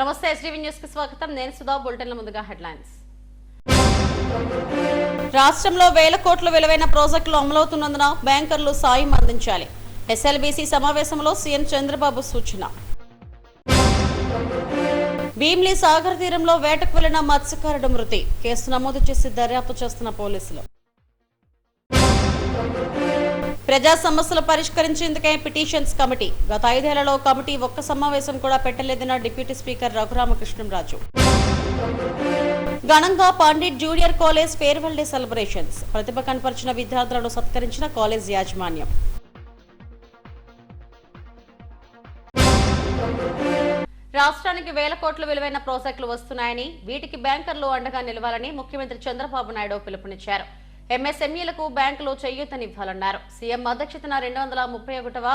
నమస్తే STV news కి స్వాగతం. నేను సుధా. బులెటిన్ల ముందుగా హెడ్లైన్స్. రాష్ట్రంలో వేల కోట్ల విలువైన ప్రాజెక్టులు అమలవుతున్నందున బ్యాంకర్లు సాయం అందించాలి. ఎస్ఎల్బీసీ సమావేశంలో సీఎం చంద్రబాబు సూచన. భీమ్లీ సాగర్ తీరంలో వేటకు వెళ్లిన మత్స్యకారుడు మృతి. కేసు నమోదు చేసి దర్యాప్తు చేస్తున్న పోలీసులు. ప్రజా సమస్యలు పరిష్కరించేందుకే పిటిషన్స్ కమిటీ. గత 5 ఏళ్లలో కమిటీ ఒక్క సమావేశం కూడా పెట్టలేదన్న డిప్యూటీ స్పీకర్ రఘురామకృష్ణంరాజు. ఘనంగా Pandit junior college farewell day celebrations. ప్రతిభ కనపరిచిన విద్యార్థులను సత్కరించిన కాలేజ్ యాజమాన్యం. రాష్ట్రానికి వేల కోట్ల విలువైన ప్రాజెక్టులు వస్తున్నాయని, వీటికి బ్యాంకర్లు అండగా నిలవాలని ముఖ్యమంత్రి చంద్రబాబు నాయుడు పిలుపునిచ్చారు. ఎంఎస్ఎంఈలకు బ్యాంకులు చేయూతనివ్వాలన్నారు. సీఎం అధ్యక్షతన 231వ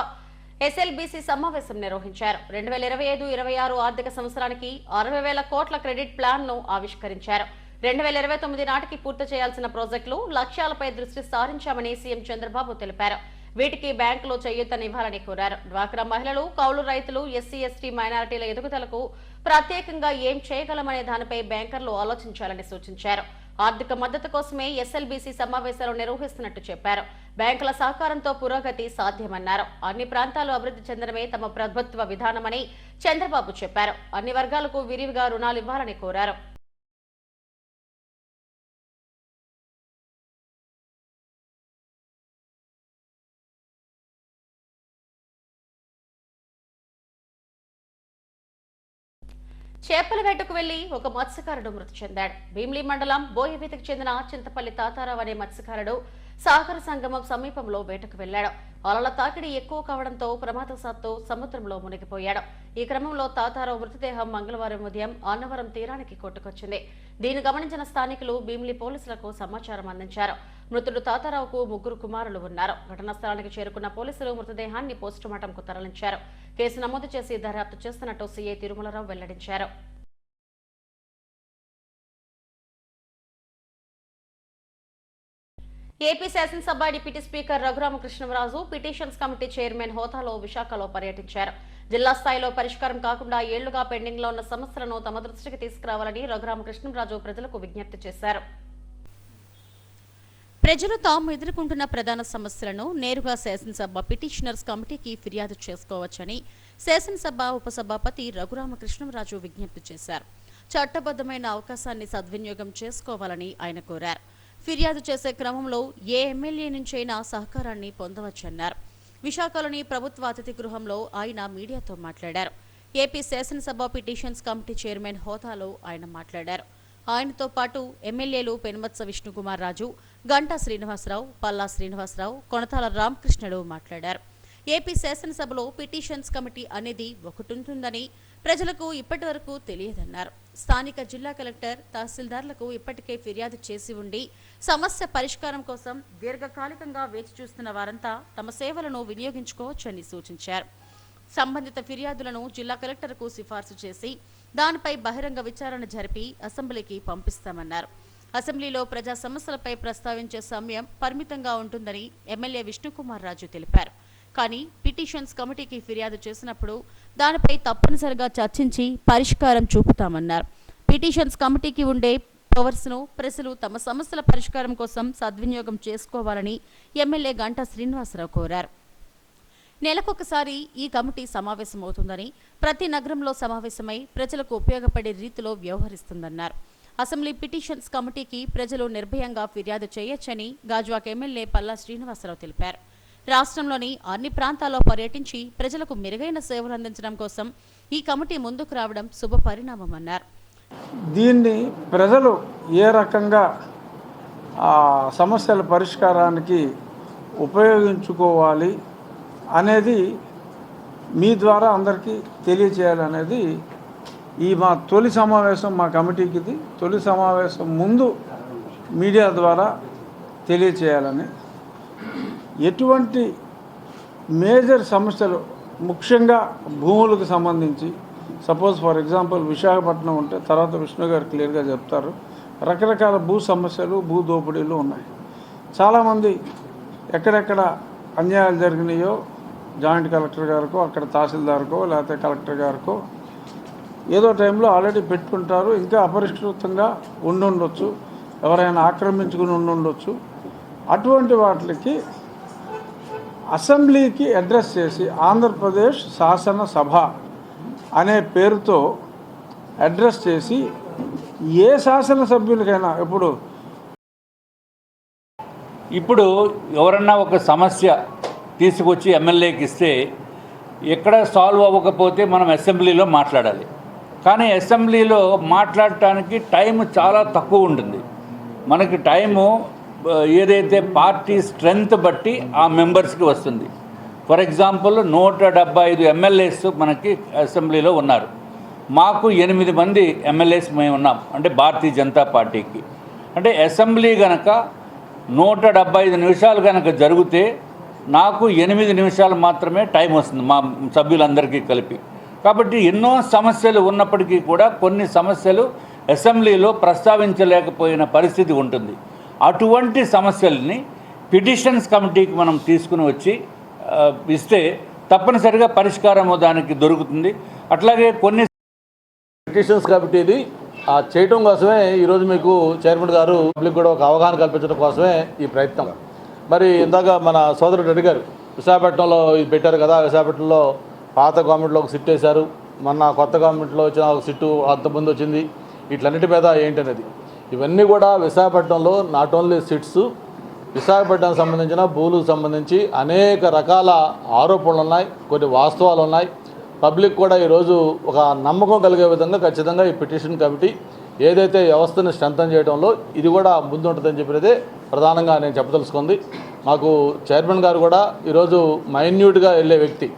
ఎస్ఎల్బీసీ సమావేశం నిర్వహించారు. 2025-26 ఆర్థిక సంవత్సరానికి 60,000 కోట్ల క్రెడిట్ ప్లాన్ ను ఆవిష్కరించారు. 2029 నాటికి పూర్తి చేయాల్సిన ప్రాజెక్టులు లక్ష్యాలపై దృష్టి సారించామని సీఎం చంద్రబాబు తెలిపారు. వీటికి బ్యాంకులు చేయూతనివ్వాలని కోరారు. డ్వాక్రా మహిళలు, కౌలు రైతులు, ఎస్సీ ఎస్టీ మైనారిటీల ఎదుగుదలకు ప్రత్యేకంగా ఏం చేయగలమనే దానిపై బ్యాంకర్లు ఆలోచించాలని సూచించారు. ఆర్థిక మద్దతు కోసమే ఎస్ఎల్బీసీ సమావేశాలు నిర్వహిస్తున్నట్టు చెప్పారు. బ్యాంకుల సహకారంతో పురోగతి సాధ్యమన్నారు. అన్ని ప్రాంతాలు అభివృద్ధి చెందడమే తమ ప్రభుత్వ విధానమని చంద్రబాబు చెప్పారు. అన్ని వర్గాలకు విరివిగా రుణాలు ఇవ్వాలని కోరారు. చేపల వేటకు వెళ్లి ఒక మత్స్యకారుడు మృతి చెందాడు. భీమ్లీ మండలం బోయవీతికి చెందిన చింతపల్లి తాతారావు అనే మత్స్యకారుడు సాగర సంగమం సమీపంలో వేటకు వెళ్లాడు. అలల తాకిడి ఎక్కువ కావడంతో ప్రమాదవశాత్తు సముద్రంలో మునిగిపోయాడు. ఈ క్రమంలో తాతారావు మృతదేహం మంగళవారం ఉదయం అన్నవరం తీరానికి కొట్టుకొచ్చింది. దీన్ని గమనించిన స్థానికులు భీమ్లీ పోలీసులకు సమాచారం అందించారు. మృతుడు తాతారావుకు 3 కుమారులు ఉన్నారు. ఘటనా స్థలానికి చేరుకున్న పోలీసులు మృతదేహాన్ని పోస్టుమార్టంకు తరలించారు. కేసు నమోదు చేసి దర్యాప్తు చేస్తున్నట్టు సీఐ తిరుమలరావు వెల్లడించారు. ఏపీ శాసనసభ deputy speaker Raghurama Krishnam Raju petitions committee chairman హోదాలో విశాఖలో పర్యటించారు. జిల్లా స్థాయిలో పరిష్కారం కాకుండా ఏళ్లుగా పెండింగ్ లో ఉన్న సమస్యలను తమ దృష్టికి తీసుకురావాలని రఘురామకృష్ణంరాజు ప్రజలకు విజ్ఞప్తి చేశారు. ప్రజలు తాము ఎదుర్కొంటున్న ప్రధాన సమస్యలను నేరుగా శాసనసభ పిటిషనర్స్ కమిటీకి ఫిర్యాదు చేసుకోవచ్చని శాసనసభ ఉపసభాపతి రఘురామకృష్ణంరాజు విజ్ఞప్తి చేశారు. చట్టబద్దమైన అవకాశాన్ని సద్వినియోగం చేసుకోవాలని ఆయన కోరారు. ఫిర్యాదు చేసే క్రమంలో ఏ ఎమ్మెల్యే నుంచైనా సహకారాన్ని పొందవచ్చన్నారు. విశాఖలోని ప్రభుత్వ అతిథి గృహంలో ఆయన మీడియాతో మాట్లాడారు. ఏపీ శాసనసభ పిటిషన్స్ కమిటీ చైర్మన్ హోదాలో ఆయన మాట్లాడారు. ఆయనతో పాటు ఎమ్మెల్యేలు పెనుమత్స విష్ణుకుమార్ రాజు, గంటా శ్రీనివాసరావు, పల్లా శ్రీనివాసరావు, కొనతాల రామకృష్ణుడు మాట్లాడారు. ఏపీ శాసనసభలో పిటిషన్స్ కమిటీ అనేది ఒకటి ఉంటుందని ప్రజలకు ఇప్పటి వరకు తెలియదన్నారు. స్థానిక జిల్లా కలెక్టర్, తహసీల్దార్లకు ఇప్పటికే ఫిర్యాదు చేసి ఉండి సమస్య పరిష్కారం కోసం దీర్ఘకాలికంగా వేచి చూస్తున్న వారంతా తమ సేవలను వినియోగించుకోవచ్చని సూచించారు. సంబంధిత ఫిర్యాదులను జిల్లా కలెక్టర్కు సిఫార్సు చేసి దానిపై బహిరంగ విచారణ జరిపి అసెంబ్లీకి పంపిస్తామన్నారు. అసెంబ్లీలో ప్రజా సమస్యలపై ప్రస్తావించే సమయం పరిమితంగా ఉంటుందని ఎమ్మెల్యే విష్ణుకుమార్ రాజు తెలిపారు. కానీ పిటిషన్స్ కమిటీకి ఫిర్యాదు చేసినప్పుడు దానిపై తప్పనిసరిగా చర్చించి పరిష్కారం చూపుతామన్నారు. పిటిషన్స్ కమిటీకి ఉండే పవర్స్ను ప్రజలు తమ సమస్యల పరిష్కారం కోసం సద్వినియోగం చేసుకోవాలని ఎమ్మెల్యే గంటా శ్రీనివాసరావు కోరారు. నెలకొకసారి ఈ కమిటీ సమావేశమవుతుందని, ప్రతి నగరంలో సమావేశమై ప్రజలకు ఉపయోగపడే రీతిలో వ్యవహరిస్తుందన్నారు. అసెంబ్లీ పిటిషన్స్ కమిటీకి ప్రజలు నిర్భయంగా ఫిర్యాదు చేయొచ్చని గాజువాక ఎమ్మెల్యే పల్లా శ్రీనివాసరావు తెలిపారు. రాష్ట్రంలోని అన్ని ప్రాంతాల్లో పర్యటించి ప్రజలకు మెరుగైన సేవలు అందించడం కోసం ఈ కమిటీ ముందుకు రావడం శుభ పరిణామమన్నారు. దీన్ని ప్రజలు ఏ రకంగా సమస్యల పరిష్కారానికి ఉపయోగించుకోవాలి అనేది మీ ద్వారా అందరికీ తెలియచేయాలనేది మా తొలి సమావేశం. మా కమిటీకి ఇది తొలి సమావేశం ముందు మీడియా ద్వారా తెలియచేయాలని, ఎటువంటి మేజర్ సమస్యలు ముఖ్యంగా భూములకు సంబంధించి, సపోజ్ ఫర్ ఎగ్జాంపుల్ విశాఖపట్నం ఉంటే తర్వాత విష్ణు గారు క్లియర్గా చెప్తారు, రకరకాల భూ సమస్యలు, భూ దోపిడీలు ఉన్నాయి. చాలామంది ఎక్కడెక్కడ అన్యాయాలు జరిగినాయో జాయింట్ కలెక్టర్ గారికో, అక్కడ తహసీల్దార్కో, లేకపోతే కలెక్టర్ గారికో ఏదో టైంలో ఆల్రెడీ పెట్టుకుంటారు, ఇంకా అపరిష్కృతంగా ఉండుండొచ్చు, ఎవరైనా ఆక్రమించుకుని ఉండుండొచ్చు. అటువంటి వాటికి అసెంబ్లీకి అడ్రస్ చేసి ఆంధ్రప్రదేశ్ శాసనసభ అనే పేరుతో అడ్రస్ చేసి ఏ శాసనసభ్యులకైనా ఇప్పుడు ఎవరన్నా ఒక సమస్య తీసుకొచ్చి ఎమ్మెల్యేకి ఇస్తే ఎక్కడ సాల్వ్ అవ్వకపోతే మనం అసెంబ్లీలో మాట్లాడాలి. కానీ అసెంబ్లీలో మాట్లాడటానికి టైం చాలా తక్కువ ఉంటుంది. మనకి టైము ఏదైతే పార్టీ స్ట్రెంగ్త్ బట్టి ఆ మెంబర్స్కి వస్తుంది. ఫర్ ఎగ్జాంపుల్ 175 ఎమ్మెల్యేస్ మనకి అసెంబ్లీలో ఉన్నారు. మాకు 8 మంది ఎమ్మెల్యేస్ మేము ఉన్నాం, అంటే భారతీయ జనతా పార్టీకి. అంటే అసెంబ్లీ కనుక 175 నిమిషాలు కనుక జరిగితే నాకు 8 నిమిషాలు మాత్రమే టైం వస్తుంది మా సభ్యులందరికీ కలిపి. కాబట్టి ఎన్నో సమస్యలు ఉన్నప్పటికీ కూడా కొన్ని సమస్యలు అసెంబ్లీలో ప్రస్తావించలేకపోయిన పరిస్థితి ఉంటుంది. అటువంటి సమస్యల్ని పిటిషన్స్ కమిటీకి మనం తీసుకుని వచ్చి ఇస్తే తప్పనిసరిగా పరిష్కారము దానికి దొరుకుతుంది. అట్లాగే కొన్ని పిటిషన్స్ కమిటీని చేయడం కోసమే ఈరోజు మీకు చైర్మన్ గారు పబ్లిక్ కూడా ఒక అవగాహన కల్పించడం కోసమే ఈ ప్రయత్నం. మరి ఇందాక మన సోదరుడు రెడ్డి గారు విశాఖపట్నంలో ఇది పెట్టారు కదా, విశాఖపట్నంలో పాత గవర్నమెంట్లో ఒక సిట్ వేశారు, మొన్న కొత్త గవర్నమెంట్లో వచ్చిన ఒక సిట్టు అంతకుముందు వచ్చింది. వీటిలన్నిటి మీద ఏంటనేది ఇవన్నీ కూడా విశాఖపట్నంలో నాట్ ఓన్లీ సిట్స్, విశాఖపట్నానికి సంబంధించిన భూములకు సంబంధించి అనేక రకాల ఆరోపణలు ఉన్నాయి, కొన్ని వాస్తవాలు ఉన్నాయి. పబ్లిక్ కూడా ఈరోజు ఒక నమ్మకం కలిగే విధంగా ఖచ్చితంగా ఈ పిటిషన్ కమిటీ ఏదైతే వ్యవస్థను స్ట్రెంథన్ చేయడంలో ఇది కూడా ముందుంటుందని చెప్పినదే ప్రధానంగా నేను చెప్పదలుచుకుంది. మాకు చైర్మన్ గారు కూడా ఈరోజు మైన్యూట్గా వెళ్ళే వ్యక్తి.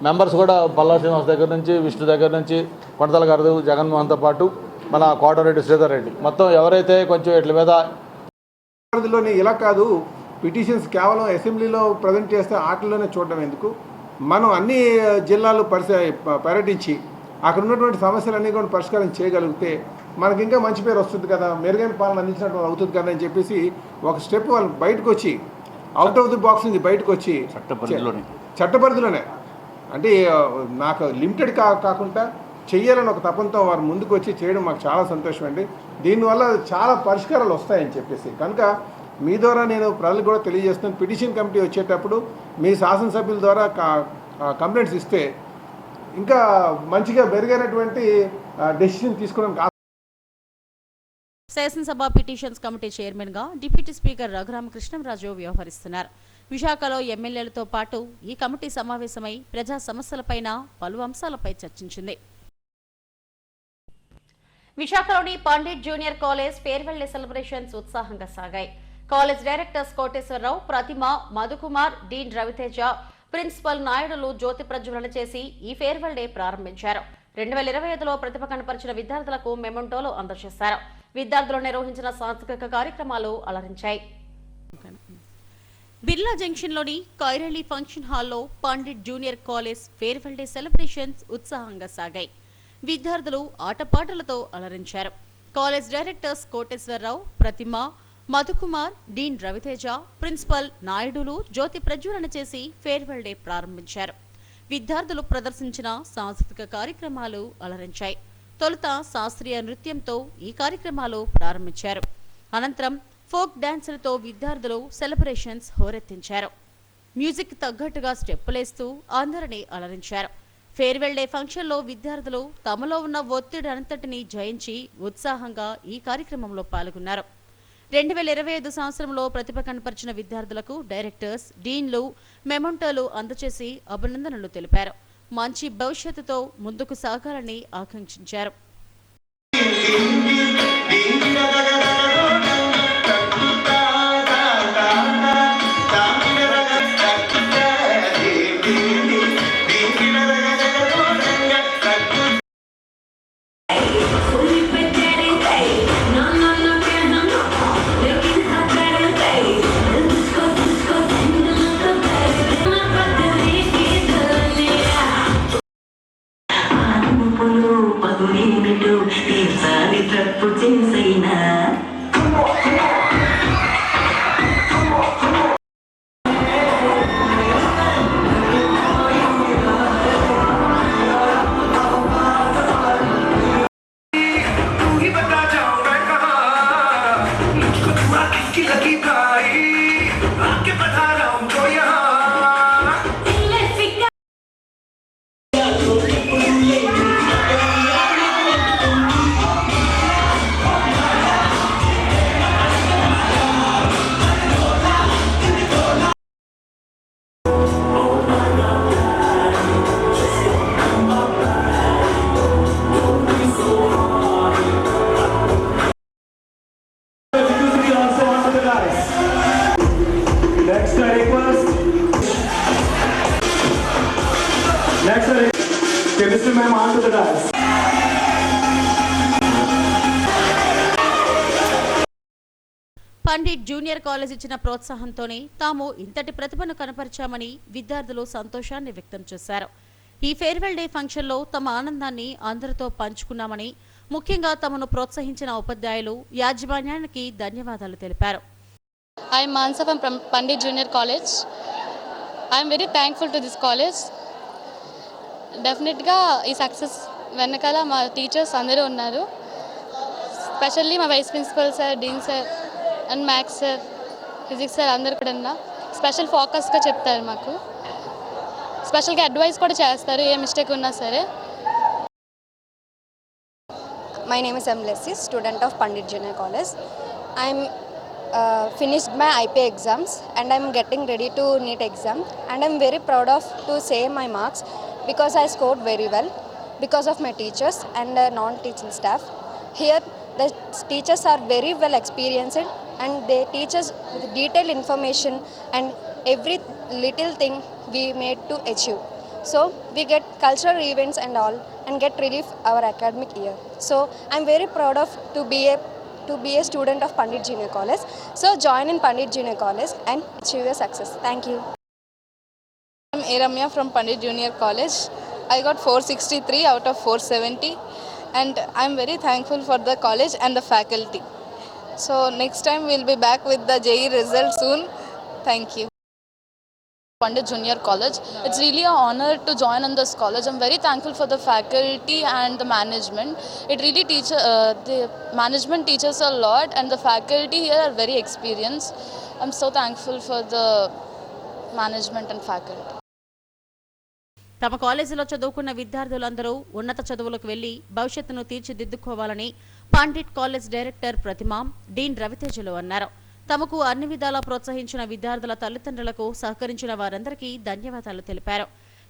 మెంబర్స్ కూడా పల్లా శ్రీనివాస్ దగ్గర నుంచి, విష్ణు దగ్గర నుంచి, కొండతల గారు, జగన్మోహన్తో పాటు మన కోటరెడ్డి శ్రీధర్ రెడ్డి, మొత్తం ఎవరైతే కొంచెం వీటి మీద పరిధిలోనే ఇలా కాదు, పిటిషన్స్ కేవలం అసెంబ్లీలో ప్రజెంట్ చేస్తే ఆటల్లోనే చూడడం ఎందుకు, మనం అన్ని జిల్లాలు పర్యటించి అక్కడ ఉన్నటువంటి సమస్యలన్నీ కూడా పరిష్కారం చేయగలిగితే మనకి ఇంకా మంచి పేరు వస్తుంది కదా, మెరుగైన పాలన అందించినట్టు అవుతుంది కదా అని చెప్పేసి ఒక స్టెప్ వాళ్ళు బయటకు వచ్చి, అవుట్ ఆఫ్ ది బాక్స్ నుంచి బయటకు వచ్చి చట్టపరిధిలోనే అంటే నాకు లిమిటెడ్ కాకుండా చెయ్యాలని ఒక తపంతో వారు ముందుకు వచ్చి చేయడం మాకు చాలా సంతోషం అండి. దీనివల్ల చాలా పరిష్కారాలు వస్తాయని చెప్పేసి కనుక మీ ద్వారా నేను ప్రజలకు కూడా తెలియజేస్తున్నాను. పిటిషన్ కమిటీ వచ్చేటప్పుడు మీ శాసనసభ్యుల ద్వారా కంప్లైంట్స్ ఇస్తే ఇంకా మంచిగా మెరుగైనటువంటి డెసిషన్ తీసుకోవడానికి. శాసనసభ పిటిషన్స్ కమిటీ చైర్మన్గా డిప్యూటీ స్పీకర్ రఘురామకృష్ణంరాజు వ్యవహరిస్తున్నారు. విశాఖలో ఎమ్మెల్యేలతో పాటు ఈ కమిటీ సమావేశమై ప్రజా సమస్యలపైన పలు అంశాలపై చర్చించింది. విశాఖలోని Pandit junior college farewell day celebrations ఉత్సాహంగా సాగాయి. కాలేజ్ డైరెక్టర్స్ కోటేశ్వరరావు, ప్రతిమ, మధుకుమార్, డీన్ రవితేజ, ప్రిన్సిపల్ నాయుడులు జ్యోతి ప్రజ్వలన చేసి ఈ ఫేర్వెల్ డే ప్రారంభించారు. 2025లో ప్రతిభ కనపరిచిన విద్యార్థులకు మెమొంటోలు అందజేశారు. విద్యార్థులు నిర్వహించిన సాంస్కృతిక కార్యక్రమాలు అలరించాయి. బిర్లా జంక్షన్లోని కైరళి ఫంక్షన్ హాల్లో Pandit junior college farewell day celebrations ఉత్సాహంగా సాగాయి. విద్యార్థులు ఆటపాటలతో అలరించారు. కాలేజ్ డైరెక్టర్స్ కోటేశ్వరరావు, ప్రతిమ, మధుకుమార్, డీన్ రవితేజ, ప్రిన్సిపల్ నాయుడులు జ్యోతి ప్రజ్వలన చేసి ఫేర్వెల్ డే ప్రారంభించారు. విద్యార్థులు ప్రదర్శించిన సాంస్కృతిక కార్యక్రమాలు అలరించాయి. తొలుత శాస్త్రీయ నృత్యంతో ఈ కార్యక్రమాలు ప్రారంభించారు. అనంతరం ఫోక్ డాన్సులతో విద్యార్థులు సెలబ్రేషన్స్ హోరెత్తించారు. మ్యూజిక్ తగ్గట్టుగా స్టెప్పులేస్తూ అందరినీ అలరించారు. ఫేర్వెల్ డే ఫంక్షన్లో విద్యార్థులు తమలో ఉన్న ఒత్తిడి అంతటినీ జయించి ఉత్సాహంగా ఈ కార్యక్రమంలో పాల్గొన్నారు. 2025 సంవత్సరంలో ప్రతిభ కనపరిచిన విద్యార్థులకు డైరెక్టర్స్, డీన్లు మెమొంటోలు అందజేసి అభినందనలు తెలిపారు. మంచి భవిష్యత్తుతో ముందుకు సాగాలని ఆకాంక్షించారు. పదునేమిటో ఈసారి తప్పు చేసైనా भाई आके बता रहा हूँ जो यहाँ Next request. Chemistry ma'am onto the dais. Pandit junior college ఇచ్చిన ప్రోత్సాహంతోనే తాము ఇంతటి ప్రతిభను కనపరిచామని విద్యార్థులు సంతోషాన్ని వ్యక్తం చేశారు. ఈ ఫేర్వెల్ డే ఫంక్షన్లో తమ ఆనందాన్ని అందరితో పంచుకున్నామని, ముఖ్యంగా తమను ప్రోత్సహించిన ఉపాధ్యాయులు యాజమాన్యానికి ధన్యవాదాలు తెలిపారు. I am Mansa from Pandit Junior College. I am very thankful to this college. Definitely ఈ సక్సెస్ వెనకాల మా టీచర్స్ అందరూ ఉన్నారు. స్పెషల్లీ మా vice principal sir, dean sir and maths sir, physics sir అందరు కూడా స్పెషల్ ఫోకస్గా చెప్తారు. మాకు స్పెషల్గా అడ్వైస్ కూడా చేస్తారు ఏ మిస్టేక్ ఉన్నా సరే. My name is M. Leslie, student of Pandit Junior College. I'm finished my IP exams and I'm getting ready to NEET exam, and I'm very proud of to say my marks because I scored very well because of my teachers and non-teaching staff. Here the teachers are very well experienced and they teach us with detailed information and every little thing we made to achieve. So we get cultural events and all and get relief our academic year. So I'm very proud of to be a student of Pandit Junior College. So join in Pandit Junior College and achieve your success. Thank you. I'm Ramya from Pandit Junior College. I got 463 out of 470 and I'm very thankful for the college and the faculty. So next time we'll be back with the JEE result soon. Thank you. Pandit Junior College. It's really an honor to join in this college. I'm very thankful for the faculty and the management. It really the management teaches a lot and the faculty here are very experienced. I'm so thankful for the management and faculty. తమ కాలేజీలో చదువుకున్న విద్యార్థులందరూ ఉన్నత చదువులకు వెళ్లి భవిష్యత్తును తీర్చిదిద్దుకోవాలని Pandit college director ప్రతిమా, డీన్ రవితేజలు అన్నారు. తమకు అన్ని విధాలా ప్రోత్సహించిన విద్యార్థుల తల్లిదండ్రులకు సహకరించిన వారందరికీ ధన్యవాదాలు తెలిపారు.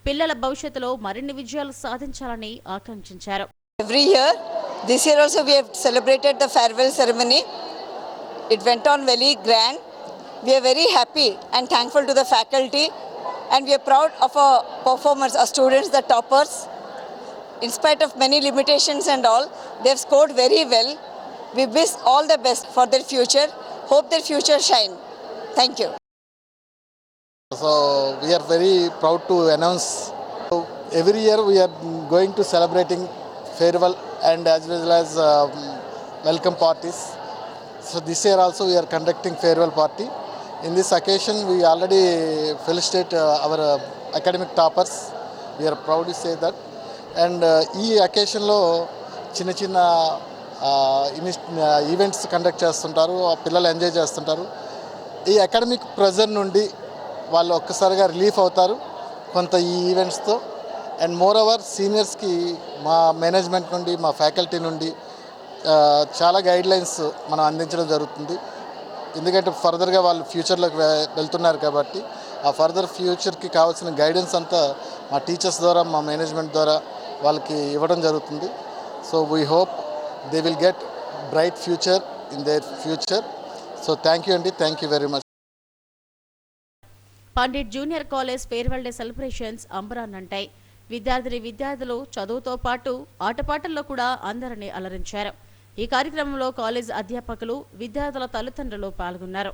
పిల్లల భవిష్యత్తులో మరిన్ని విజయాలు సాధించాలని ఆకాంక్షించారు. Every year, this year also we have celebrated the farewell ceremony. It went on very grand. We are very happy and thankful to the faculty, and we are proud of our performers, our students, the toppers. In spite of many limitations and all, they have scored very well. We wish all the best for their future. Hope their future shine. Thank you. So we are very proud to announce. So every year we are going to celebrating farewell and as well as welcome parties. So this year also we are conducting farewell party. In this occasion we already felicitate our academic toppers. We are proud to say that. And ఈ అకేషన్లో చిన్న చిన్న events conduct చేస్తుంటారు, పిల్లలు enjoy చేస్తుంటారు. ఈ academic pressure నుండి వాళ్ళు ఒక్కసారిగా రిలీఫ్ అవుతారు కొంత ఈ ఈవెంట్స్తో. అండ్ మోర్ ఓవర్ సీనియర్స్కి మా మేనేజ్మెంట్ నుండి, మా ఫ్యాకల్టీ నుండి చాలా గైడ్లైన్స్ మనం అందించడం జరుగుతుంది. ఎందుకంటే ఫర్దర్గా వాళ్ళు ఫ్యూచర్లోకి వెళ్తున్నారు కాబట్టి ఆ ఫర్దర్ ఫ్యూచర్కి కావాల్సిన గైడెన్స్ అంతా మా టీచర్స్ ద్వారా, మా మేనేజ్మెంట్ ద్వారా వాళ్ళకి ఇవ్వడం జరుగుతుంది. So we hope they will get bright future in their future. So thank you అండి, thank you very much. Pandit junior college farewell day celebrations అంబరాన్నంటాయి. విద్యార్థులు చదువుతో పాటు ఆటపాటల్లో కూడా అందరినీ అలరించారు. ఈ కార్యక్రమంలో కాలేజ్ అధ్యాపకులు, విద్యార్థుల తల్లిదండ్రులు పాల్గొన్నారు.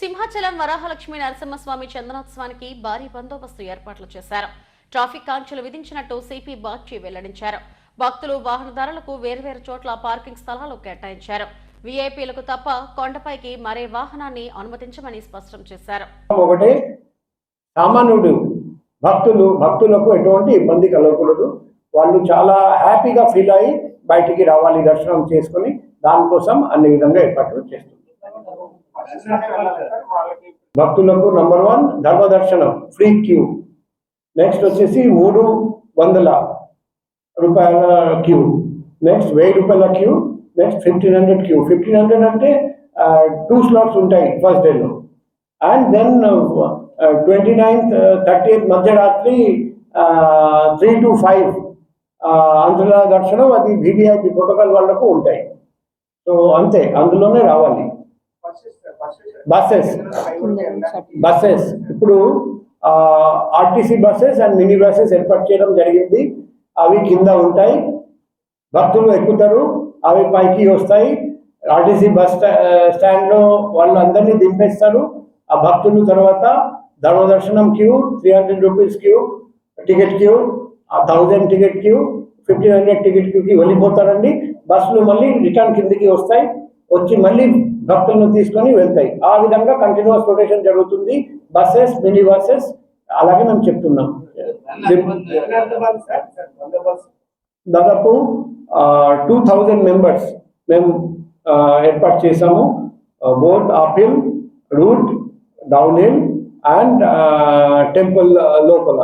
సింహాచలం వరాహలక్ష్మి నరసింహస్వామి చందనోత్సవానికి భారీ బందోబస్తు ఏర్పాట్లు చేశారు. ట్రాఫిక్ ఆంక్షలు విధించినట్టు సిపి బాక్షి వెల్లడించారు. భక్తులు, వాహనదారులకు వేర్వేరు చోట్ల పార్కింగ్ స్థలాలు కేటాయించారు. వీఐపీలకు తప్ప కొండపైకి మరే వాహనాన్ని అనుమతించమని స్పష్టం చేశారు. ఒకటే సామాన్యుడు భక్తులకు ఎటువంటి ఇబ్బంది కలగకూడదు. వాళ్ళు చాలా హ్యాపీగా ఫీల్ అయ్యి బయటికి రావాలి, దర్శనం చేసుకుని దానికోసం అన్ని విధంగా ఏర్పాట్లు చేస్తుంది. భక్తులకు నంబర్ 1 ధర్మదర్శనం ఫ్రీ క్యూ, నెక్స్ట్ వచ్చేసి 300 రూపాయల క్యూ, నెక్స్ట్ 1000 రూపాయల క్యూ, నెక్స్ట్ 1500 క్యూ. 1500 అంటే 2 స్లాట్స్ ఉంటాయి ఫస్ట్ డేలో. అండ్ దెన్ 29th 30th మధ్యరాత్రి 3 to 5 అంతర్జాల దర్శనం, అది వివిఐపి ప్రోటోకాల్ వాళ్ళకు ఉంటాయి. సో అంతే, అందులోనే రావాలి. బస్సెస్ ఇప్పుడు RTC buses and mini buses ఏర్పాటు చేయడం జరిగింది. అవి కింద ఉంటాయి, భక్తులు ఎక్కుతారు, అవి పైకి వస్తాయి. ఆర్టీసీ బస్ స్టాండ్లో వాళ్ళందరినీ దింపేస్తారు. ఆ భక్తులు తర్వాత ధర్మదర్శనం queue, 300 rupees queue ticket queue, 1000 ticket queue, 1500 ticket క్యూకి వెళ్ళిపోతారండి. బస్సులు మళ్ళీ రిటర్న్ కిందికి వస్తాయి, వచ్చి మళ్ళీ భక్తులను తీసుకొని వెళ్తాయి. ఆ విధంగా కంటిన్యూస్ రొటేషన్ జరుగుతుంది. బస్సెస్, మినీ బస్సెస్, అలాగే మేము చెప్తున్నాం. దాదాపు 2000 మెంబర్స్ మేము ఏర్పాటు చేసాము. Both uphill route, down hill and temple లోపల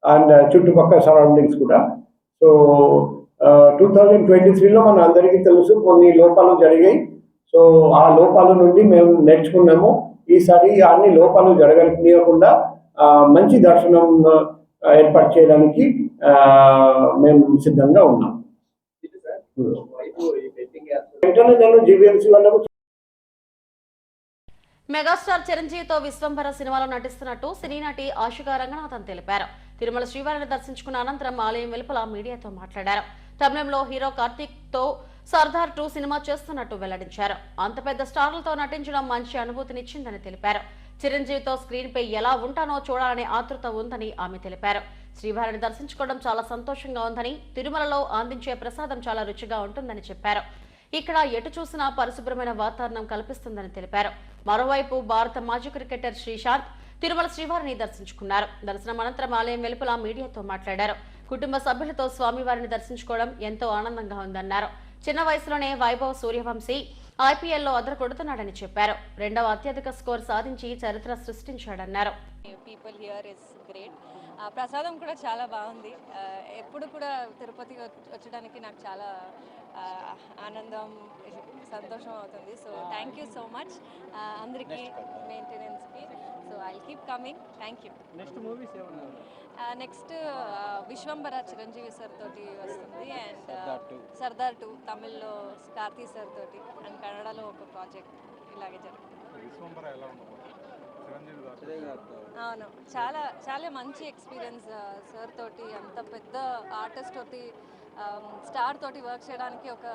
అండ్ చుట్టుపక్కల సరౌండింగ్స్ కూడా. సో 2023లో మన అందరికీ తెలుసు కొన్ని లోపాలు జరిగాయి. సో ఆ లోపాల నుండి మేము నేర్చుకున్నాము. ఈసారి అన్ని లోపాలు జరగనియకుండా మంచి దర్శనం ఏర్పాటు చేయడానికి మేము సిద్ధంగా ఉన్నాం. వెంటనే నేను జీవీఎంసీ వాళ్ళకు మెగాస్టార్ చిరంజీవితో విశ్వంభర సినిమాలో నటిస్తున్నట్టు సినీ నటి ఆశికా రంగనాథన్ తెలిపారు. తిరుమల శ్రీవారిని దర్శించుకున్న అనంతరం ఆలయం వెలుపల మీడియాతో మాట్లాడారు. తమిళంలో హీరో కార్తీక్ తో సర్దార్ 2 సినిమా చేస్తున్నట్టు వెల్లడించారు. అంత పెద్ద స్టార్లతో నటించడం మంచి అనుభూతినిచ్చిందని తెలిపారు. చిరంజీవితో స్క్రీన్ పై ఎలా ఉంటానో చూడాలనే ఆతృత ఉందని ఆమె తెలిపారు. శ్రీవారిని దర్శించుకోవడం చాలా సంతోషంగా ఉందని, తిరుమలలో అందించే ప్రసాదం చాలా రుచిగా ఉంటుందని చెప్పారు. ఇక్కడ ఎటు చూసినా పరిశుభ్రమైన వాతావరణం కల్పిస్తుందని తెలిపారు. మరోవైపు భారత మాజీ క్రికెటర్ శ్రీశాంత్ తిరుమల శ్రీవారిని దర్శించుకున్నారు. దర్శనం అనంతరం ఆలయం వెలుపల మీడియాతో మాట్లాడారు. కుటుంబ సభ్యులతో స్వామివారిని దర్శించుకోవడం ఎంతో ఆనందంగా ఉందన్నారు. చిన్న వయసులోనే వైభవ్ సూర్యవంశీ ఐపీఎల్లో అదరగొడుతున్నాడని చెప్పారు. 2వ అత్యధిక స్కోర్ సాధించి చరిత్ర సృష్టించాడన్నారు. ప్రసాదం కూడా చాలా బాగుంది. ఎప్పుడు కూడా తిరుపతి వచ్చడానికి నాకు చాలా ఆనందం, సంతోషం అవుతుంది. So thank you so much అందరికీ, మెయింటెనెన్స్కి. So I keep coming. Thank you. Next Vishwambhara Chiranjeevi sir తోటి వస్తుంది, అండ్ సర్దార్ 2 తమిళ్లో కార్తీ సార్ తోటి, అండ్ కన్నడలో ఒక ప్రాజెక్ట్ ఇలాగే జరుగుతుంది. అవును, చాలా చాలా మంచి ఎక్స్పీరియన్స్ సార్ తోటి, అంత పెద్ద ఆర్టిస్ట్ తోటి, స్టార్ తోటి వర్క్ చేయడానికి ఒక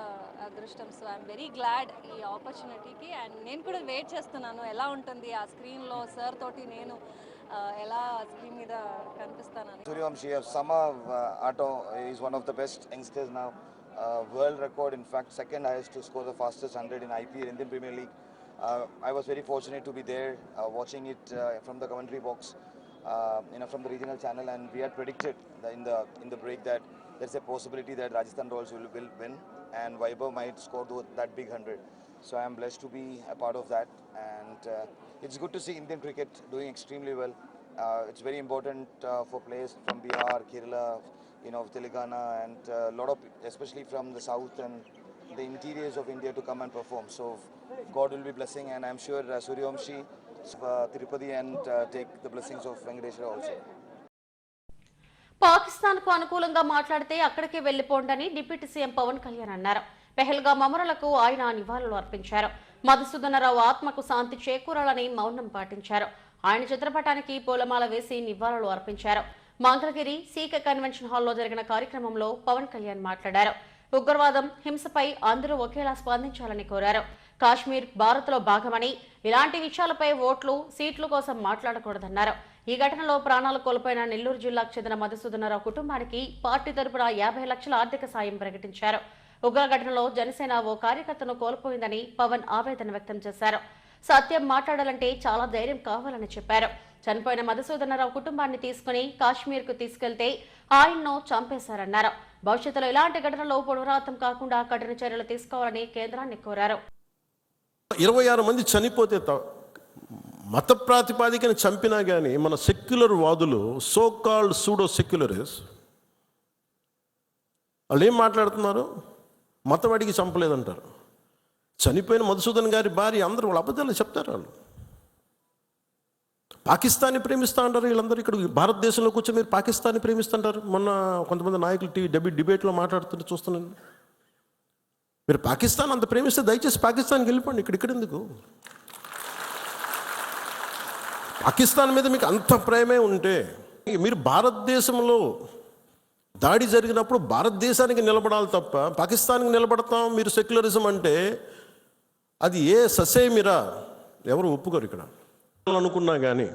అదృష్టం. సో ఐఎమ్ వెరీ గ్లాడ్ ఈ ఆపర్చునిటీకి. అండ్ నేను కూడా వెయిట్ చేస్తున్నాను ఎలా ఉంటుంది ఆ స్క్రీన్లో సార్ తోటి నేను ఎలా స్క్రీన్ మీద కనిపిస్తానని. Suryavanshi Sama Auto is one of the best youngsters now. World record, in fact, second highest to score the fastest 100 in IPL, Indian Premier League. I was very fortunate to be there watching it from the commentary box, from the regional channel, and we had predicted in the break that there's a possibility that Rajasthan Royals will win and Vaibhav might score that big 100. So I am blessed to be a part of that, and it's good to see Indian cricket doing extremely well. It's very important for players from Bihar, Kerala, Telangana, and a lot of, especially from the south and the interiors of India, to come and perform. So God will be blessing, and I'm sure Suryavanshi, Tirupati, and take the blessings of Venkateshwara also. పాకిస్తాన్కు అనుకూలంగా మాట్లాడితే అక్కడికే వెళ్లిపోండని deputy CM Pawan Kalyan అన్నారు. పెహల్గాం అమరులకు ఆయన నివాళులు అర్పించారు. మధుసూదనరావు ఆత్మకు శాంతి చేకూరాలని మౌనం పాటించారు. ఆయన చిత్రపటానికి పూలమాల వేసి నివాళులు అర్పించారు. మంగళగిరి సీక కన్వెన్షన్ హాల్లో జరిగిన కార్యక్రమంలో పవన్ కళ్యాణ్ మాట్లాడారు. ఉగ్రవాదం, హింసపై అందరూ ఒకేలా స్పందించాలని కోరారు. కాశ్మీర్ భారత్లో భాగమని, ఇలాంటి విషయాలపై ఓట్లు, సీట్ల కోసం మాట్లాడకూడదన్నారు. ఈ ఘటనలో ప్రాణాలు కోల్పోయిన నెల్లూరు జిల్లాకు చెందిన మధుసూదనరావు కుటుంబానికి పార్టీ తరపున 50 లక్షల ఆర్థిక సాయం ప్రకటించారు. ఉగ్ర ఘటనలో జనసేన ఓ కార్యకర్తను కోల్పోయిందని పవన్ ఆవేదన వ్యక్తం చేశారు. సత్యం మాట్లాడాలంటే చాలా ధైర్యం కావాలని చెప్పారు. చనిపోయిన మధుసూదనరావు కుటుంబాన్ని తీసుకుని కాశ్మీర్కు తీసుకెళ్తే ఆయన్ను చంపేశారన్నారు. భవిష్యత్తులో ఇలాంటి ఘటనలు పునరావృతం కాకుండా కఠిన చర్యలు తీసుకోవాలని కేంద్రాన్ని కోరారు. 26 మంది చనిపోతే మత ప్రాతిపాదికన చంపినా కానీ మన సెక్యులర్ వాదులు, సో కాల్డ్ సూడో సెక్యులరిస్ట్, వాళ్ళు ఏం మాట్లాడుతున్నారు? మతవాడికి చంపలేదంటారు. చనిపోయిన మధుసూదన్ గారి భార్య అందరూ వాళ్ళ అబద్ధాలు చెప్తారు. వాళ్ళు పాకిస్తాన్ని ప్రేమిస్తూ ఉంటారు. వీళ్ళందరూ ఇక్కడ భారతదేశంలో కూర్చొని మీరు పాకిస్తాన్ని ప్రేమిస్తుంటారు. మొన్న కొంతమంది నాయకులు డిబేట్లో మాట్లాడుతుంటే చూస్తున్నాను. మీరు పాకిస్తాన్ అంత ప్రేమిస్తే దయచేసి పాకిస్తాన్కి వెళ్ళిపోండి. ఇక్కడ ఎందుకు? పాకిస్తాన్ మీద మీకు అంత ప్రేమే ఉంటే మీరు భారతదేశంలో దాడి జరిగినప్పుడు భారతదేశానికి నిలబడాలి తప్ప పాకిస్తాన్కి నిలబడతాం మీరు సెక్యులరిజం అంటే అది ఏ ససేమిరా ఎవరు ఒప్పుకోరు. ఇక్కడ అనుకున్నా కానీ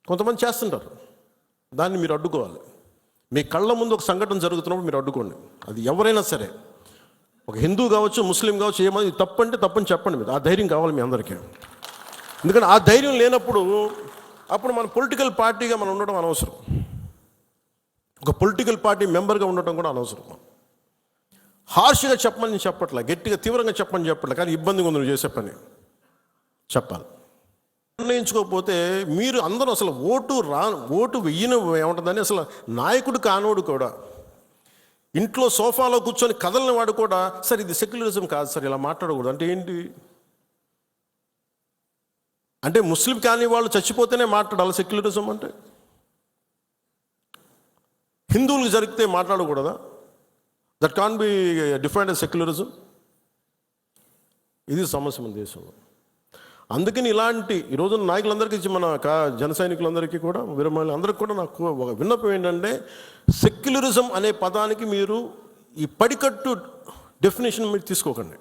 కొంతమంది చేస్తుంటారు. దాన్ని మీరు అడ్డుకోవాలి. మీ కళ్ళ ముందు ఒక సంఘటన జరుగుతున్నప్పుడు మీరు అడ్డుకోండి. అది ఎవరైనా సరే, ఒక హిందూ కావచ్చు, ముస్లిం కావచ్చు, ఏమది తప్పు అంటే తప్పని చెప్పండి. మీరు ఆ ధైర్యం కావాలి మీ అందరికీ. ఎందుకంటే ఆ ధైర్యం లేనప్పుడు అప్పుడు మన పొలిటికల్ పార్టీగా మనం ఉండడం అనవసరం. ఒక పొలిటికల్ పార్టీ మెంబర్గా ఉండటం కూడా అనవసరం. హార్ష్గా చెప్పమని చెప్పట్లే, గట్టిగా తీవ్రంగా చెప్పమని చెప్పట్లే, కానీ ఇబ్బందిగా ఉంది నువ్వు చేసే పని చెప్పాలి. నిర్ణయించుకోకపోతే మీరు అందరూ అసలు ఓటు వెయ్యను ఏముంటుందని అసలు నాయకుడు కానోడు కూడా ఇంట్లో సోఫాలో కూర్చొని కదలని వాడు కూడా సార్ ఇది సెక్యులరిజం కాదు సార్ ఇలా మాట్లాడకూడదు అంటే ఏంటి? అంటే ముస్లిం కాని వాళ్ళు చచ్చిపోతేనే మాట్లాడాలి సెక్యులరిజం అంటే? హిందువులకు జరిగితే మాట్లాడకూడదా? That can be defined as secularism. ఇది సమస్య మన దేశంలో. అందుకని ఇలాంటి ఈరోజు నాయకులందరికీ మన జన సైనికులందరికీ కూడా వీరమహిళ అందరికీ కూడా నాకు ఒక విన్నపం ఏంటంటే సెక్యులరిజం అనే పదానికి మీరు ఈ పడికట్టు డెఫినేషన్ మీరు తీసుకోకండి.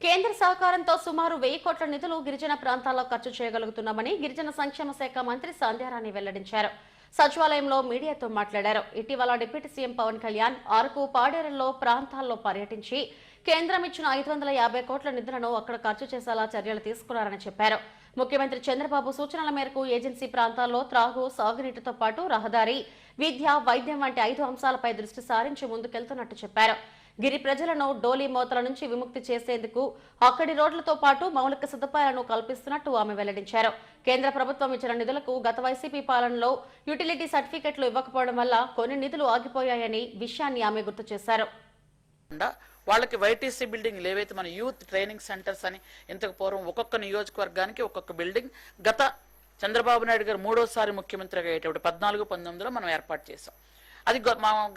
కేంద్ర సహకారంతో సుమారు 1000 కోట్ల నిధులు గిరిజన ప్రాంతాల్లో ఖర్చు చేయగలుగుతున్నామని గిరిజన సంక్షేమ శాఖ మంత్రి సంధ్యారాణి వెల్లడించారు. సచివాలయంలో మీడియాతో మాట్లాడారు. ఇటీవల డిప్యూటీ సీఎం పవన్ కళ్యాణ్ అరకు, పాడేరులో ప్రాంతాల్లో పర్యటించి కేంద్రం ఇచ్చిన 550 కోట్ల నిధులను అక్కడ ఖర్చు చేసేలా చర్యలు తీసుకున్నారని చెప్పారు. ముఖ్యమంత్రి చంద్రబాబు సూచనల మేరకు ఏజెన్సీ ప్రాంతాల్లో త్రాగు, సాగునీటితో పాటు రహదారి, విద్య, వైద్యం వంటి 5 అంశాలపై దృష్టి సారించి ముందుకెళ్తున్నట్టు చెప్పారు. గిరి ప్రజలను డోలీ మోతల నుంచి విముక్తి చేసేందుకు అక్కడి రోడ్లతో పాటు మౌలిక సదుపాయాలను కల్పిస్తున్నట్టు ఆమె వెల్లడించారు. కేంద్ర ప్రభుత్వం ఇచ్చిన నిధులకు గత వైసీపీ పాలనలో యుటిలిటీ సర్టిఫికెట్లు ఇవ్వకపోవడం వల్ల కొన్ని నిధులు ఆగిపోయాయని విషయాన్ని ఆమె గుర్తు చేశారు. వాళ్ళకి వైటీసీ బిల్డింగ్ ఏవైతే మన యూత్ ట్రైనింగ్ సెంటర్స్ అని ఇంతకు పూర్వం ఒక్కొక్క నియోజకవర్గానికి ఒక్కొక్క బిల్డింగ్ గత చంద్రబాబు నాయుడు గారు 3వ ముఖ్యమంత్రిగా అయ్యేటప్పుడు 14-19లో మనం ఏర్పాటు చేసాం. అది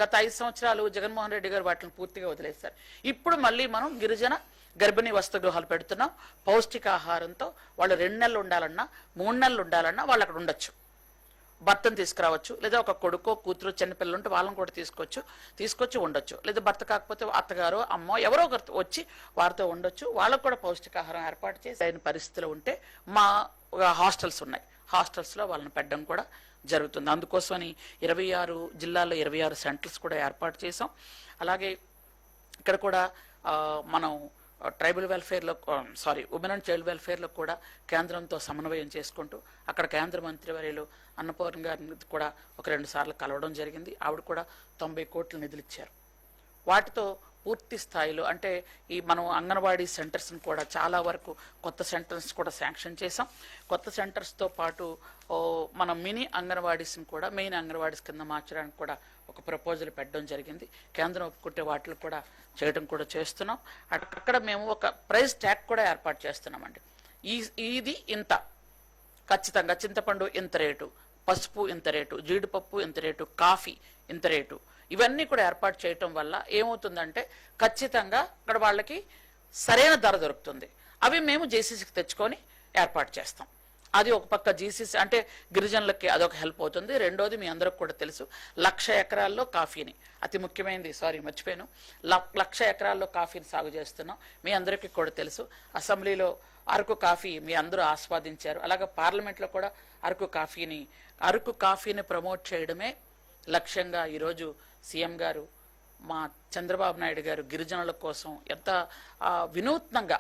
గత 5 సంవత్సరాలు జగన్మోహన్ రెడ్డి గారు వాటిని పూర్తిగా వదిలేశారు. ఇప్పుడు మళ్ళీ మనం గిరిజన గర్భిణీ వసతిగృహాలు పెడుతున్నాం. పౌష్టికాహారంతో వాళ్ళు 2 నెలలు ఉండాలన్నా 3 నెలలు ఉండాలన్నా వాళ్ళు అక్కడ ఉండొచ్చు. భర్తను తీసుకురావచ్చు, లేదా ఒక కొడుకో కూతురు చిన్నపిల్లలు ఉంటే వాళ్ళని కూడా తీసుకొచ్చి ఉండొచ్చు. లేదా భర్త కాకపోతే అత్తగారో అమ్మో ఎవరో ఒకరు వచ్చి వారితో ఉండొచ్చు. వాళ్ళకు కూడా పౌష్టికాహారం ఏర్పాటు చేసి అయిన పరిస్థితులు ఉంటే మా హాస్టల్స్ ఉన్నాయి, హాస్టల్స్లో వాళ్ళని పెట్టడం కూడా జరుగుతుంది. అందుకోసమని 26 జిల్లాల్లో 26 సెంటర్స్ కూడా ఏర్పాటు చేసాం. అలాగే ఇక్కడ కూడా మనం ట్రైబల్ వెల్ఫేర్లో ఉమెన్ అండ్ చైల్డ్ వెల్ఫేర్లో కూడా కేంద్రంతో సమన్వయం చేసుకుంటూ అక్కడ కేంద్ర మంత్రివర్యులు అన్నపూర్ణ గారిని కూడా ఒక 2 సార్లు కలవడం జరిగింది. ఆవిడ కూడా 90 కోట్ల నిధులు ఇచ్చారు. వాటితో పూర్తి స్థాయిలో అంటే ఈ మనం అంగన్వాడీ సెంటర్స్ని కూడా చాలా వరకు కొత్త సెంటర్స్ కూడా శాంక్షన్ చేసాం. కొత్త సెంటర్స్తో పాటు మనం మినీ అంగన్వాడీస్ని కూడా మెయిన్ అంగన్వాడీస్ కింద మార్చడానికి కూడా ఒక ప్రపోజల్ పెట్టడం జరిగింది. కేంద్రం ఒప్పుకుంటే వాటిని కూడా చేయడం కూడా చేస్తున్నాం. అక్కడ మేము ఒక ప్రైస్ ట్యాగ్ కూడా ఏర్పాటు చేస్తున్నామండి. ఇది ఇంత ఖచ్చితంగా చింతపండు ఇంత రేటు, పసుపు ఇంత రేటు, జీడిపప్పు ఇంత రేటు, కాఫీ ఇంత రేటు, ఇవన్నీ కూడా ఏర్పాటు చేయటం వల్ల ఏమవుతుందంటే ఖచ్చితంగా అక్కడ వాళ్ళకి సరైన ధర దొరుకుతుంది. అవి మేము జేసీసీకి తెచ్చుకొని ఏర్పాటు చేస్తాం. అది ఒక పక్క జీసీసీ అంటే గిరిజనులకి అదొక హెల్ప్ అవుతుంది. రెండోది మీ అందరికి కూడా తెలుసు 1,00,000 ఎకరాల్లో కాఫీని, అతి ముఖ్యమైనది మర్చిపోయాను, 1,00,000 ఎకరాల్లో కాఫీని సాగు చేస్తున్నాం. మీ అందరికీ కూడా తెలుసు. అసెంబ్లీలో అరకు కాఫీ మీ అందరూ ఆస్వాదించారు. అలాగే పార్లమెంట్లో కూడా అరకు కాఫీని ప్రమోట్ చేయడమే లక్ష్యంగా ఈరోజు సీఎం గారు మా చంద్రబాబు నాయుడు గారు గిరిజనుల కోసం ఎంత వినూత్నంగా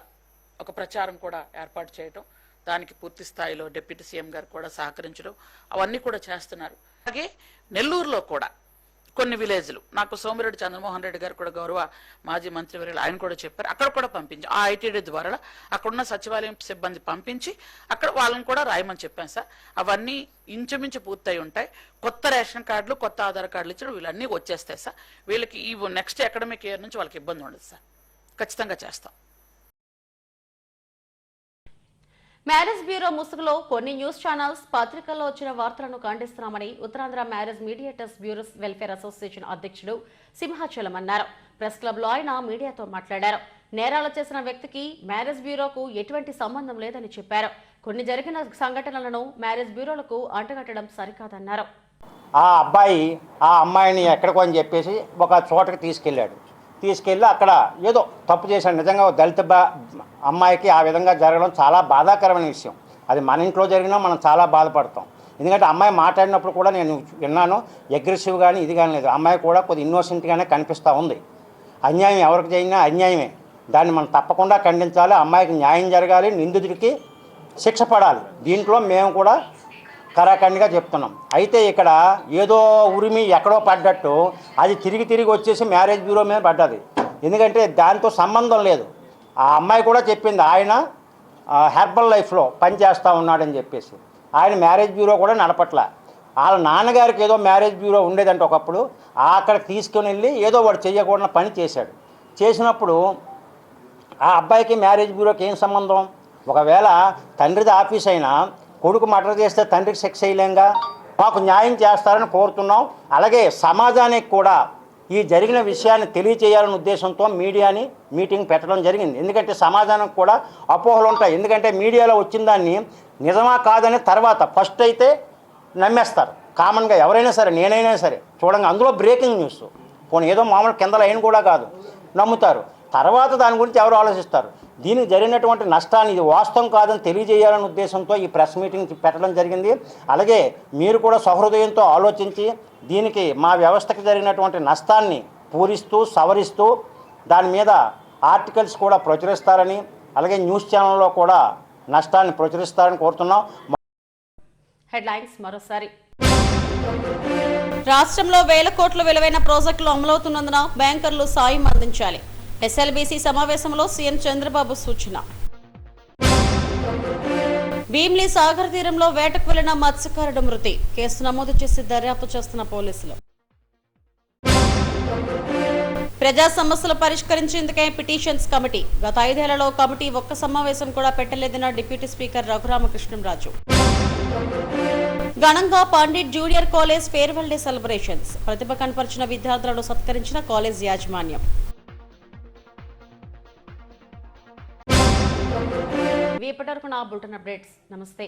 ఒక ప్రచారం కూడా ఏర్పాటు చేయటం, దానికి పూర్తి స్థాయిలో డిప్యూటీ సీఎం గారు కూడా సహకరించడం, అవన్నీ కూడా చేస్తున్నారు. అలాగే నెల్లూరులో కూడా కొన్ని విలేజ్లు నాకు సోమిరెడ్డి చంద్రమోహన్ రెడ్డి గారు కూడా గౌరవ మాజీ మంత్రివర్యులు ఆయన కూడా చెప్పారు, అక్కడ కూడా పంపించి ఆ ఐటీడీ ద్వారా అక్కడున్న సచివాలయం సిబ్బంది పంపించి అక్కడ వాళ్ళని కూడా రాయమని చెప్పాను సార్. అవన్నీ ఇంచుమించు పూర్తయి ఉంటాయి. కొత్త రేషన్ కార్డులు, కొత్త ఆధార్ కార్డులు ఇచ్చడం వీళ్ళన్నీ వచ్చేస్తాయి సార్. వీళ్ళకి ఈ నెక్స్ట్ అకాడమిక్ ఇయర్ నుంచి వాళ్ళకి ఇబ్బంది ఉండదు సార్. ఖచ్చితంగా చేస్తాం. మ్యారేజ్ బ్యూరో ముసుగులో కొన్ని న్యూస్ ఛానల్స్ పత్రికల్లో వచ్చిన వార్తలను ఖండిస్తున్నామని Uttarandhra marriage mediators bureaus welfare association అధ్యక్షుడు సింహాచలం అన్నారు. ప్రెస్ క్లబ్ లో ఆయన మీడియాతో మాట్లాడారు. నేరాలు చేసిన వ్యక్తికి మ్యారేజ్ బ్యూరోకు ఎటువంటి సంబంధం లేదని చెప్పారు. కొన్ని జరిగిన సంఘటనలను మ్యారేజ్ బ్యూరోలకు అంటగట్టడం సరికాదన్నారు. ఆ అబ్బాయి ఆ అమ్మాయిని ఎక్కడికో అని చెప్పేసి ఒక చోటకి తీసుకెళ్ళి అక్కడ ఏదో తప్పు చేశాడు. నిజంగా దళిత అమ్మాయికి ఆ విధంగా జరగడం చాలా బాధాకరమైన విషయం. అది మన ఇంట్లో జరిగినా మనం చాలా బాధపడతాం. ఎందుకంటే అమ్మాయి మాట్లాడినప్పుడు కూడా నేను విన్నాను, అగ్రెసివ్ కానీ ఇది కానీ లేదు. అమ్మాయి కూడా కొద్ది ఇన్నోసెంట్గానే కనిపిస్తూ ఉంది. అన్యాయం ఎవరికి జరిగినా అన్యాయమే, దాన్ని మనం తప్పకుండా ఖండించాలి. అమ్మాయికి న్యాయం జరగాలి, నిందితుడికి శిక్ష పడాలి. దీంట్లో మేము కూడా కరాఖండిగా చెప్తున్నాం. అయితే ఇక్కడ ఏదో ఉరిమి ఎక్కడో పడ్డట్టు అది తిరిగి వచ్చేసి మ్యారేజ్ బ్యూరో మీద పడ్డది. ఎందుకంటే దాంతో సంబంధం లేదు. ఆ అమ్మాయి కూడా చెప్పింది ఆయన హెర్బల్ లైఫ్లో పనిచేస్తూ ఉన్నాడని చెప్పేసి. ఆయన మ్యారేజ్ బ్యూరో కూడా నడపట్ల. వాళ్ళ నాన్నగారికి ఏదో మ్యారేజ్ బ్యూరో ఉండేదంటే ఒకప్పుడు అక్కడికి తీసుకుని వెళ్ళి ఏదో వాడు చేయకూడని పని చేశాడు. చేసినప్పుడు ఆ అబ్బాయికి మ్యారేజ్ బ్యూరోకి ఏం సంబంధం? ఒకవేళ తండ్రిది ఆఫీస్ అయినా కొడుకు మర్డర్ చేస్తే తండ్రికి శిక్ష చేయలేంగా. మాకు న్యాయం చేస్తారని కోరుతున్నాం. అలాగే సమాజానికి కూడా ఈ జరిగిన విషయాన్ని తెలియచేయాలనే ఉద్దేశంతో మీడియాని మీటింగ్ పెట్టడం జరిగింది. ఎందుకంటే సమాజానికి కూడా అపోహలు ఉంటాయి. ఎందుకంటే మీడియాలో వచ్చిన దాన్ని నిజమా కాదని తర్వాత ఫస్ట్ అయితే నమ్మేస్తారు కామన్గా. ఎవరైనా సరే, నేనైనా సరే చూడంగా అందులో బ్రేకింగ్ న్యూస్ పోనీ ఏదో మామూలు కింద లైన్ కూడా కాదు, నమ్ముతారు. తర్వాత దాని గురించి ఎవరు ఆలోచిస్తారు? దీనికి జరిగినటువంటి నష్టాన్ని ఇది వాస్తవం కాదని తెలియజేయాలనే ఉద్దేశంతో ఈ ప్రెస్ మీటింగ్ పెట్టడం జరిగింది. అలాగే మీరు కూడా సహృదయంతో ఆలోచించి దీనికి మా వ్యవస్థకి జరిగినటువంటి నష్టాన్ని పూరిస్తూ సవరిస్తూ దాని మీద ఆర్టికల్స్ కూడా ప్రచురిస్తారని, అలాగే న్యూస్ ఛానల్లో కూడా నష్టాన్ని ప్రచురిస్తారని కోరుతున్నాం. హెడ్లైన్స్ మరోసారి. రాష్ట్రంలో వేల కోట్ల విలువైన ప్రాజెక్టులు అమలవుతున్నందున బ్యాంకర్లు సాయం అందించాలి. ఎస్ఎల్బీసీ సమావేశంలో సీఎం చంద్రబాబు సూచన. భీమ్లీ సాగర్ తీరంలో వేటకు వెళ్లిన మత్స్యకారుడు మృతి. కేసు నమోదు చేసి దర్యాప్తు చేస్తున్న పోలీసులు. ప్రజా సమస్యలు పరిష్కరించేందుకే పిటిషన్స్ కమిటీ. గత 5 ఏళ్లలో కమిటీ ఒక్క సమావేశం కూడా పెట్టలేదన్న డిప్యూటీ స్పీకర్ రఘురామకృష్ణంరాజు. ఘనంగా Pandit junior college farewell day celebrations. ప్రతిభ కనపరిచిన విద్యార్థులను సత్కరించిన కాలేజ్ యాజమాన్యం. ఇప్పటివరకు నా బులెటిన్ అప్డేట్స్. నమస్తే.